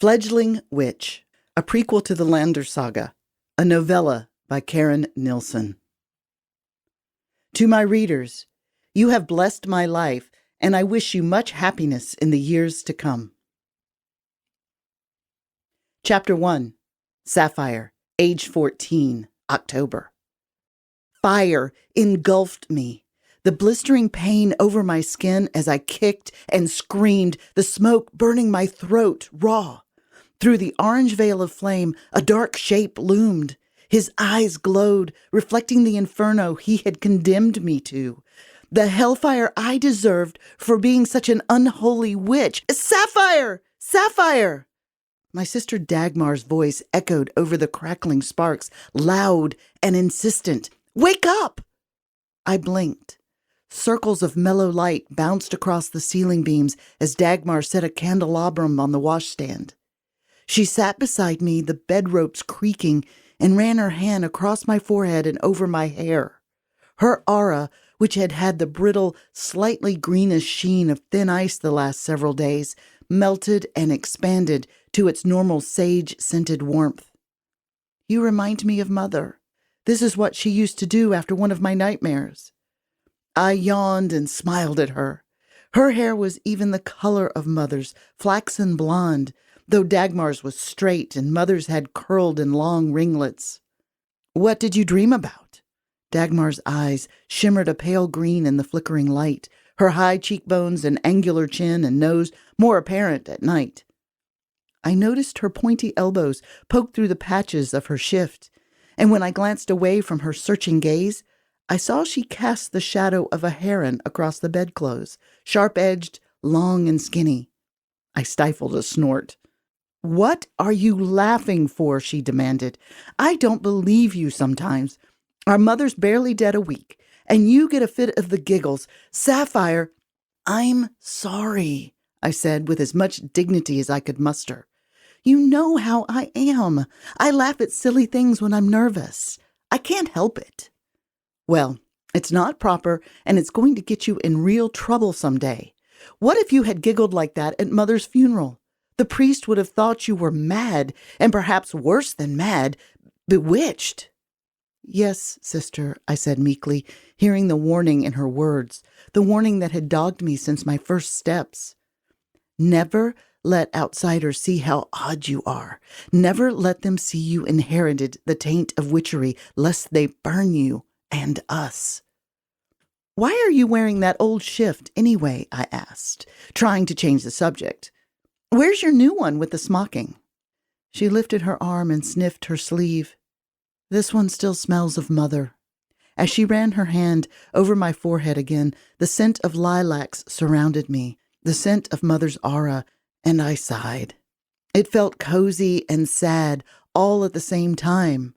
Fledgling Witch, a prequel to the Landers Saga, a novella by Karen Nilsson. To my readers, you have blessed my life, and I wish you much happiness in the years to come. Chapter 1, Safire, age 14, October. Fire engulfed me. The blistering pain over my skin as I kicked and screamed, the smoke burning my throat raw. Through the orange veil of flame, a dark shape loomed. His eyes glowed, reflecting the inferno he had condemned me to. The hellfire I deserved for being such an unholy witch. Safire! Safire! My sister Dagmar's voice echoed over the crackling sparks, loud and insistent. Wake up! I blinked. Circles of mellow light bounced across the ceiling beams as Dagmar set a candelabrum on the washstand. She sat beside me, the bed ropes creaking, and ran her hand across my forehead and over my hair. Her aura, which had had the brittle, slightly greenish sheen of thin ice the last several days, melted and expanded to its normal sage-scented warmth. You remind me of Mother. This is what she used to do after one of my nightmares. I yawned and smiled at her. Her hair was even the color of Mother's, flaxen blonde, though Dagmar's was straight and Mother's had curled in long ringlets. What did you dream about? Dagmar's eyes shimmered a pale green in the flickering light, her high cheekbones and angular chin and nose more apparent at night. I noticed her pointy elbows poke through the patches of her shift, and when I glanced away from her searching gaze, I saw she cast the shadow of a heron across the bedclothes, sharp-edged, long and skinny. I stifled a snort. What are you laughing for? She demanded. I don't believe you sometimes. Our mother's barely dead a week, and you get a fit of the giggles. Safire, I'm sorry, I said with as much dignity as I could muster. You know how I am. I laugh at silly things when I'm nervous. I can't help it. Well, it's not proper, and it's going to get you in real trouble someday. What if you had giggled like that at Mother's funeral? The priest would have thought you were mad, and perhaps worse than mad, bewitched. Yes, sister, I said meekly, hearing the warning in her words, the warning that had dogged me since my first steps. Never let outsiders see how odd you are. Never let them see you inherited the taint of witchery, lest they burn you and us. Why are you wearing that old shift anyway? I asked, trying to change the subject. Where's your new one with the smocking? She lifted her arm and sniffed her sleeve. This one still smells of Mother. As she ran her hand over my forehead again, the scent of lilacs surrounded me, the scent of Mother's aura, and I sighed. It felt cozy and sad all at the same time.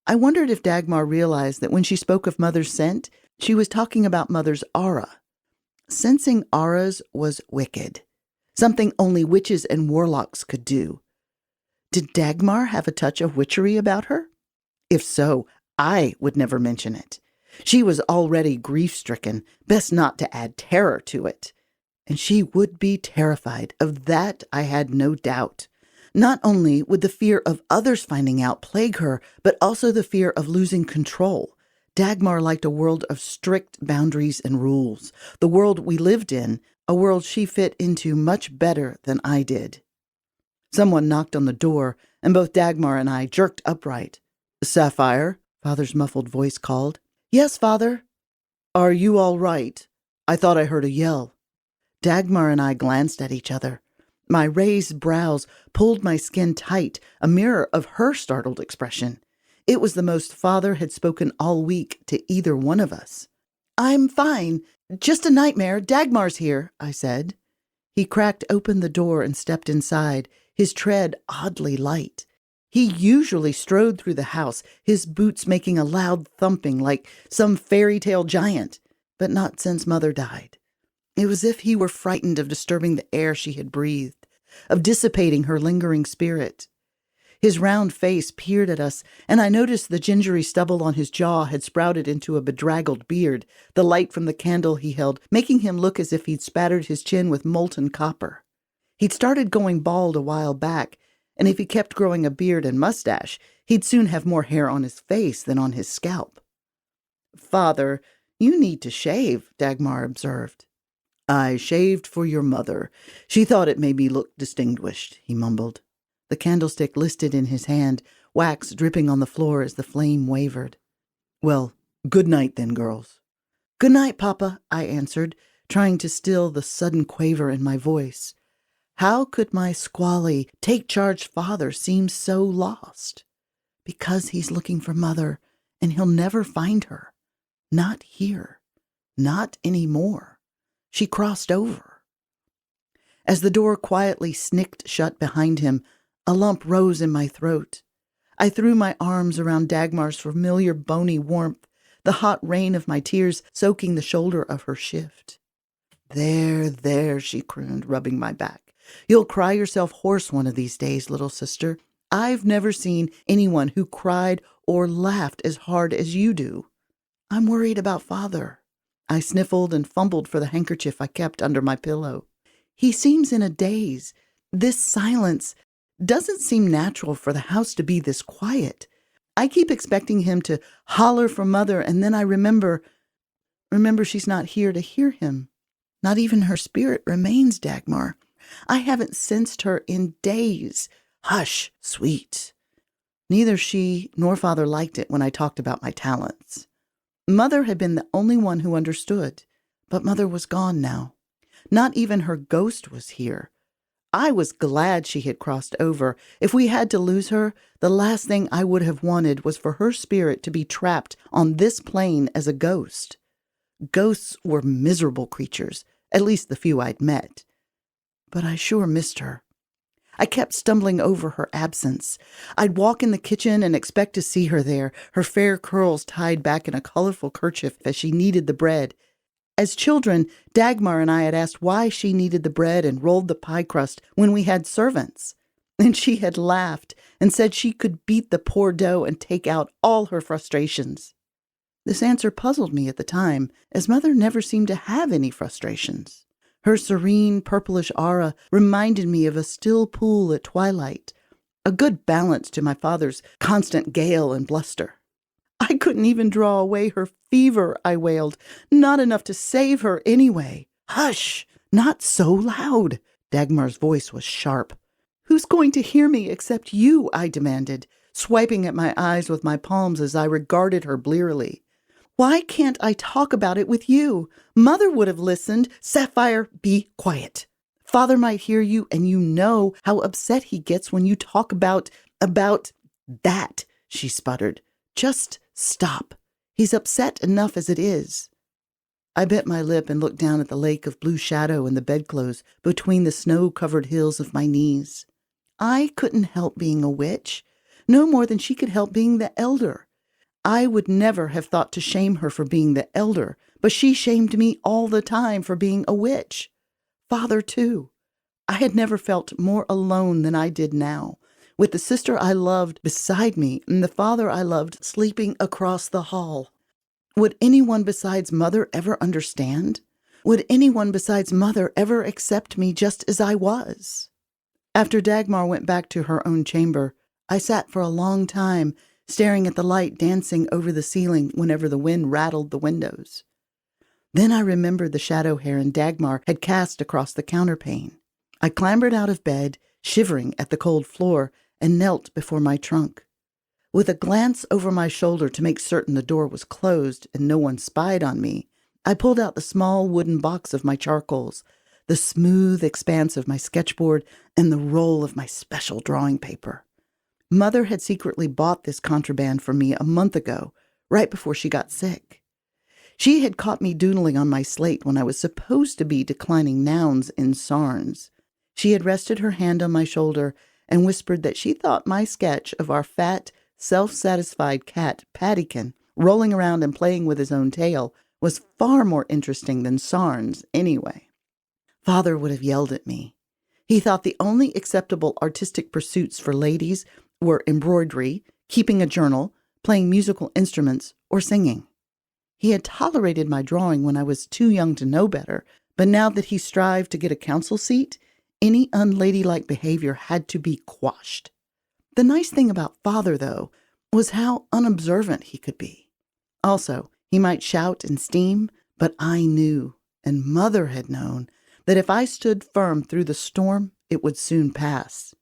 I wondered if Dagmar realized that when she spoke of Mother's scent, she was talking about Mother's aura. Sensing auras was wicked. Something only witches and warlocks could do. Did Dagmar have a touch of witchery about her? If so, I would never mention it. She was already grief-stricken, best not to add terror to it. And she would be terrified, of that I had no doubt. Not only would the fear of others finding out plague her, but also the fear of losing control. Dagmar liked a world of strict boundaries and rules. The world we lived in, a world she fit into much better than I did. Someone knocked on the door, and both Dagmar and I jerked upright. Safire, Father's muffled voice called. Yes, Father. Are you all right? I thought I heard a yell. Dagmar and I glanced at each other. My raised brows pulled my skin tight, a mirror of her startled expression. It was the most Father had spoken all week to either one of us. I'm fine. Just a nightmare. Dagmar's here, I said. He cracked open the door and stepped inside, his tread oddly light. He usually strode through the house, his boots making a loud thumping like some fairy tale giant, but not since Mother died. It was as if he were frightened of disturbing the air she had breathed, of dissipating her lingering spirit. His round face peered at us, and I noticed the gingery stubble on his jaw had sprouted into a bedraggled beard, the light from the candle he held making him look as if he'd spattered his chin with molten copper. He'd started going bald a while back, and if he kept growing a beard and mustache, he'd soon have more hair on his face than on his scalp. "Father, you need to shave," Dagmar observed. "I shaved for your mother. She thought it made me look distinguished," he mumbled. The candlestick listed in his hand, wax dripping on the floor as the flame wavered. "Well, good night then, girls." "Good night, Papa," I answered, trying to still the sudden quaver in my voice. How could my squally, take-charge father seem so lost? Because he's looking for Mother, and he'll never find her. Not here. Not anymore. She crossed over. As the door quietly snicked shut behind him, a lump rose in my throat. I threw my arms around Dagmar's familiar bony warmth, the hot rain of my tears soaking the shoulder of her shift. There, she crooned, rubbing my back. "You'll cry yourself hoarse one of these days, little sister. I've never seen anyone who cried or laughed as hard as you do." "I'm worried about Father." I sniffled and fumbled for the handkerchief I kept under my pillow. "He seems in a daze. This silence doesn't seem natural for the house to be this quiet. I keep expecting him to holler for Mother, and then I remember she's not here to hear him. Not even her spirit remains, Dagmar. I haven't sensed her in days. Hush, sweet." Neither she nor Father liked it when I talked about my talents. Mother had been the only one who understood, but Mother was gone now. Not even her ghost was here. I was glad she had crossed over. If we had to lose her, the last thing I would have wanted was for her spirit to be trapped on this plane as a ghost. Ghosts were miserable creatures, at least the few I'd met. But I sure missed her. I kept stumbling over her absence. I'd walk in the kitchen and expect to see her there, her fair curls tied back in a colorful kerchief as she kneaded the bread. As children, Dagmar and I had asked why she kneaded the bread and rolled the pie crust when we had servants. And she had laughed and said she could beat the poor dough and take out all her frustrations. This answer puzzled me at the time, as Mother never seemed to have any frustrations. Her serene, purplish aura reminded me of a still pool at twilight, a good balance to my father's constant gale and bluster. "I couldn't even draw away her fever," I wailed. "Not enough to save her anyway." "Hush! Not so loud!" Dagmar's voice was sharp. "Who's going to hear me except you?" I demanded, swiping at my eyes with my palms as I regarded her blearily. "Why can't I talk about it with you? Mother would have listened." "Safire, be quiet. Father might hear you, and you know how upset he gets when you talk about that," she sputtered. "Just stop. He's upset enough as it is." I bit my lip and looked down at the lake of blue shadow in the bedclothes between the snow-covered hills of my knees. I couldn't help being a witch, no more than she could help being the elder. I would never have thought to shame her for being the elder, but she shamed me all the time for being a witch. Father, too. I had never felt more alone than I did now, with the sister I loved beside me and the father I loved sleeping across the hall. Would anyone besides Mother ever understand? Would anyone besides Mother ever accept me just as I was? After Dagmar went back to her own chamber, I sat for a long time, staring at the light dancing over the ceiling whenever the wind rattled the windows. Then I remembered the shadow heron Dagmar had cast across the counterpane. I clambered out of bed, shivering at the cold floor, and knelt before my trunk. With a glance over my shoulder to make certain the door was closed and no one spied on me, I pulled out the small wooden box of my charcoals, the smooth expanse of my sketchboard, and the roll of my special drawing paper. Mother had secretly bought this contraband for me a month ago, right before she got sick. She had caught me doodling on my slate when I was supposed to be declining nouns in sarns. She had rested her hand on my shoulder and whispered that she thought my sketch of our fat, self-satisfied cat, Pattykin, rolling around and playing with his own tail was far more interesting than sarns anyway. Father would have yelled at me. He thought the only acceptable artistic pursuits for ladies were embroidery, keeping a journal, playing musical instruments, or singing. He had tolerated my drawing when I was too young to know better, but now that he strived to get a council seat, Any unladylike behavior had to be quashed. The nice thing about Father, though, was how unobservant he could be. Also, he might shout and steam, but I knew, and Mother had known, that if I stood firm through the storm, it would soon pass.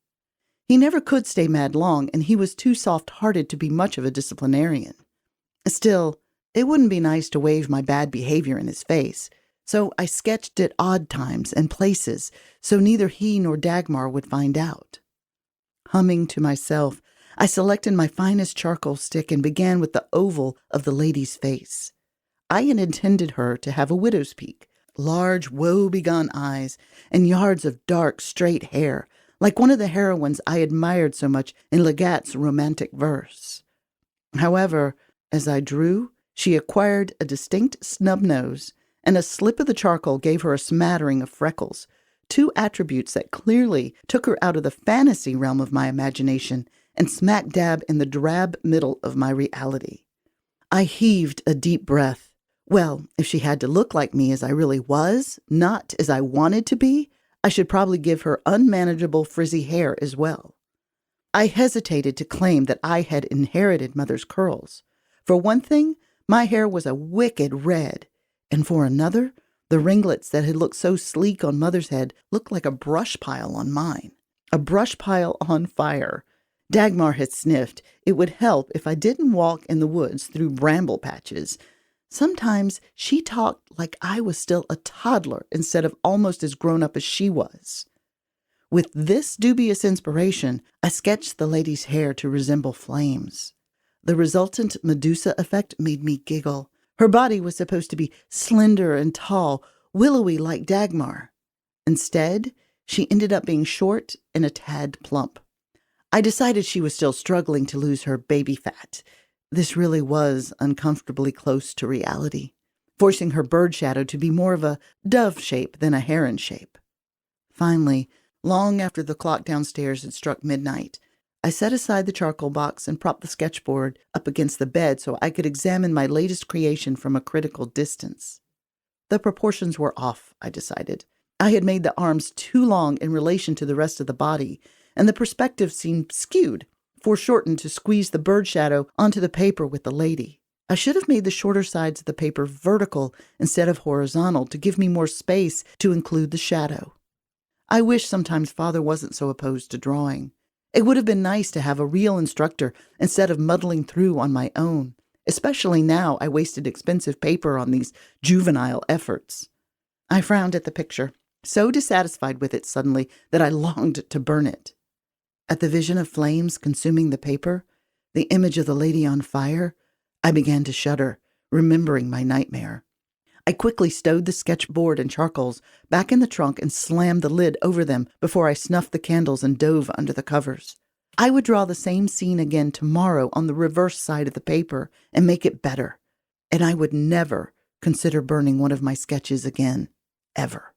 He never could stay mad long, and he was too soft-hearted to be much of a disciplinarian. Still, it wouldn't be nice to wave my bad behavior in his face, so I sketched at odd times and places so neither he nor Dagmar would find out. Humming to myself, I selected my finest charcoal stick and began with the oval of the lady's face. I had intended her to have a widow's peak, large woe-begone eyes, and yards of dark, straight hair, like one of the heroines I admired so much in Legat's romantic verse. However, as I drew, she acquired a distinct snub nose, and a slip of the charcoal gave her a smattering of freckles, two attributes that clearly took her out of the fantasy realm of my imagination and smack dab in the drab middle of my reality. I heaved a deep breath. Well, if she had to look like me as I really was, not as I wanted to be, I should probably give her unmanageable frizzy hair as well. I hesitated to claim that I had inherited Mother's curls. For one thing, my hair was a wicked red, and for another, the ringlets that had looked so sleek on Mother's head looked like a brush pile on mine. A brush pile on fire. Dagmar had sniffed. It would help if I didn't walk in the woods through bramble patches. Sometimes she talked like I was still a toddler instead of almost as grown up as she was. With this dubious inspiration, I sketched the lady's hair to resemble flames. The resultant Medusa effect made me giggle. Her body was supposed to be slender and tall, willowy like Dagmar. Instead, she ended up being short and a tad plump. I decided she was still struggling to lose her baby fat. This really was uncomfortably close to reality, forcing her bird shadow to be more of a dove shape than a heron shape. Finally, long after the clock downstairs had struck midnight, I set aside the charcoal box and propped the sketchboard up against the bed so I could examine my latest creation from a critical distance. The proportions were off, I decided. I had made the arms too long in relation to the rest of the body, and the perspective seemed skewed, foreshortened to squeeze the bird shadow onto the paper with the lady. I should have made the shorter sides of the paper vertical instead of horizontal to give me more space to include the shadow. I wish sometimes Father wasn't so opposed to drawing. It would have been nice to have a real instructor instead of muddling through on my own, especially now I wasted expensive paper on these juvenile efforts. I frowned at the picture, so dissatisfied with it suddenly that I longed to burn it. At the vision of flames consuming the paper, the image of the lady on fire, I began to shudder, remembering my nightmare. I quickly stowed the sketchboard and charcoals back in the trunk and slammed the lid over them before I snuffed the candles and dove under the covers. I would draw the same scene again tomorrow on the reverse side of the paper and make it better, and I would never consider burning one of my sketches again, ever.